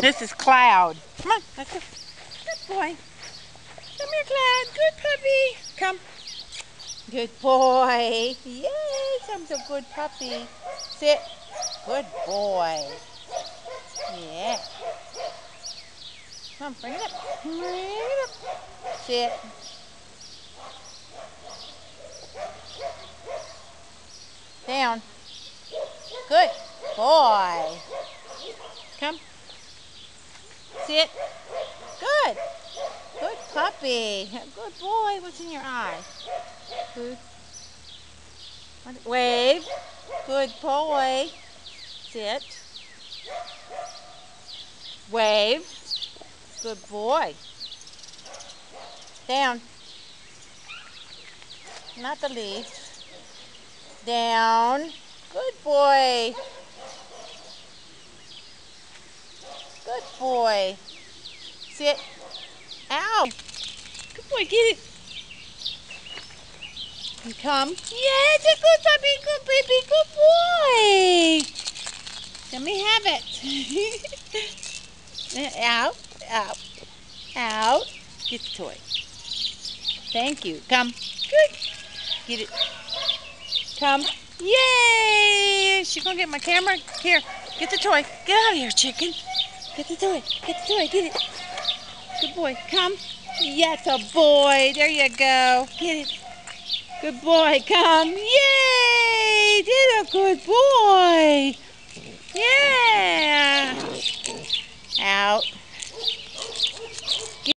This is Cloud. Come on, let's go. Good boy. Come here, Cloud. Good puppy. Come. Good boy. Yay, Tom's a good puppy. Sit. Good boy. Yeah. Come on, bring it up. Bring it up. Sit. Down. Good boy. Come. Sit. Good. Good puppy. Good boy. What's in your eye? Good. Wave. Good boy. Sit. Wave. Good boy. Down. Not the leaves. Down. Good boy. Good boy. Sit. Ow. Good boy, get it. You come. Yes, a good puppy, good baby, good boy. Let me have it. Out, out, out. Get the toy. Thank you. Come. Good. Get it. Come. Yay! She's gonna get my camera. Here, get the toy. Get out of here, chicken. Get the toy. Get the toy. Get it. Good boy. Come. Yes, a boy. There you go. Get it. Good boy. Come. Yay! Did a good boy. Yeah. Out.